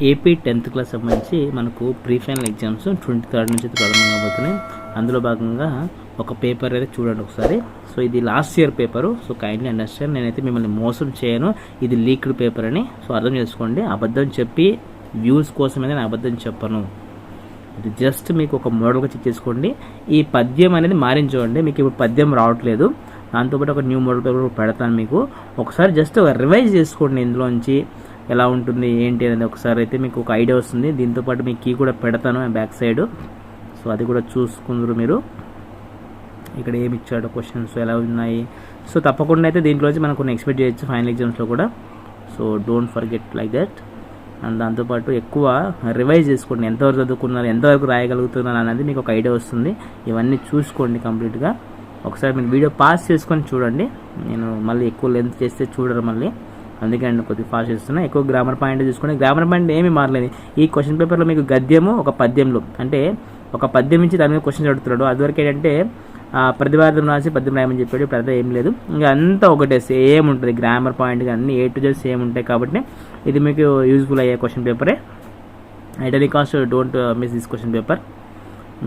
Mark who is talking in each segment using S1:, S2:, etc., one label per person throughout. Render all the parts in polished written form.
S1: AP 10th class సంబంధించి మనకు pre final exams 23rd నుంచి ప్రారంభం కాబోతున్నాయి. అందులో భాగంగా ఒక పేపర్ అయితే చూడండి ఒకసారి. సో ఇది last year paper. So kindly understand, నేనైతే మిమ్మల్ని మోసం చేయను, ఇది లీక్డ్ పేపర్ అని. సో అర్థం చేసుకోండి. అబద్ధం చెప్పి వ్యూస్ కోసం అయితే నేను అబద్ధం చెప్పను. ఇది జస్ట్ మీకు ఒక మోడల్గా చెక్ చేసుకోండి. ఈ పద్యం అనేది మారించండి. మీకు ఇప్పుడు పద్యం రావట్లేదు, దాంతోపాటు ఒక న్యూ మోడల్ పేపర్ పెడతాను మీకు. ఒకసారి జస్ట్ రివైజ్ చేసుకోండి, ఇందులోంచి ఎలా ఉంటుంది ఏంటి అనేది ఒకసారి అయితే మీకు ఒక ఐడియా వస్తుంది. దీంతోపాటు మీకు కీ కూడా పెడతాను బ్యాక్ సైడ్. సో అది కూడా చూసుకుందరు మీరు. ఇక్కడ ఏమి ఇచ్చాడు, క్వశ్చన్స్ ఎలా ఉన్నాయి. సో తప్పకుండా అయితే దీంట్లోంచి మనం కొన్ని ఎక్స్పెక్ట్ చేయొచ్చు ఫైనల్ ఎగ్జామ్స్లో కూడా. So don't forget like that. And దాంతోపాటు ఎక్కువ రివైజ్ చేసుకోండి, ఎంతవరకు చదువుకున్నారు, ఎంతవరకు రాయగలుగుతున్నారు అనేది మీకు ఒక ఐడియా వస్తుంది. ఇవన్నీ చూసుకోండి కంప్లీట్గా. ఒకసారి మీరు వీడియో పాస్ చేసుకొని చూడండి. నేను మళ్ళీ ఎక్కువ లెంత్ చేస్తే చూడరు మళ్ళీ, అందుకే నేను కొద్దిగా ఫాస్ట్ చేస్తున్నా. ఎక్కువ గ్రామర్ పాయింట్ చూసుకోండి. గ్రామర్ పాయింట్ ఏమీ మారలేదు. ఈ క్వశ్చన్ పేపర్లో మీకు గద్యము ఒక పద్యంలో, అంటే ఒక పద్యం నుంచి దాని మీద క్వశ్చన్స్ అడుగుతున్నాడు. అదివరకు ఏంటంటే ప్రతిపాదన రాసి పద్యం రాయమని చెప్పాడు. ఇప్పుడు అదే ఏం లేదు, ఇంకా అంతా ఒకటే సేమ్ ఉంటుంది. గ్రామర్ పాయింట్ అన్నీ A to Z సేమ్ ఉంటాయి. కాబట్టి ఇది మీకు యూజ్ఫుల్ అయ్యే క్వశ్చన్ పేపరే. At any cost don't miss this question paper.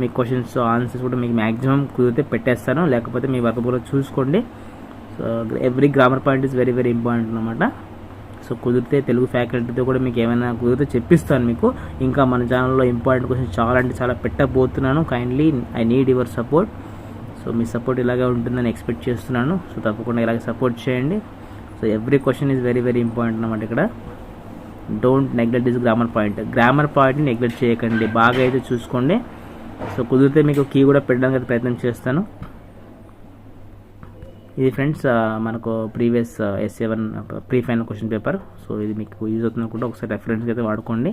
S1: మీ క్వశ్చన్స్ ఆన్సర్స్ కూడా మీకు మ్యాక్సిమం కుదిరితే పెట్టేస్తాను, లేకపోతే మీ వర్క్ కూడా చూసుకోండి. So every grammar point is very very important అనమాట. సో కుదిరితే తెలుగు ఫ్యాకల్టీతో కూడా మీకు ఏమైనా కుదిరితే చెప్పిస్తాను మీకు. ఇంకా మన ఛానల్లో ఇంపార్టెంట్ క్వశ్చన్స్ చాలా అంటే చాలా పెట్టబోతున్నాను. Kindly I need your support. So మీ సపోర్ట్ ఇలాగే ఉంటుందని ఎక్స్పెక్ట్ చేస్తున్నాను. సో తప్పకుండా ఇలాగే సపోర్ట్ చేయండి. So every question is very very important అనమాట. ఇక్కడ don't neglect this grammar point. Grammar పాయింట్ని నెగ్లెక్ట్ చేయకండి, బాగా అయితే చూసుకోండి. సో కుదిరితే మీకు కీ కూడా పెట్టడానికి అయితే ప్రయత్నం చేస్తాను. ఇది ఫ్రెండ్స్ మనకు previous S7 pre final question paper. So ఇది మీకు యూజ్ అవుతుంది అనుకుంటే ఒకసారి రెఫరెన్స్కి అయితే వాడుకోండి.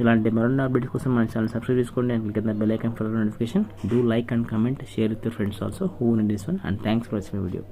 S1: ఇలాంటి మరిన్ని అప్డేట్స్ కోసం మన ఛానల్ సబ్స్క్రైబ్ చేసుకోండి and click the bell icon for notification. Do like and comment, share with your friends also who need this one. And thanks for watching my video.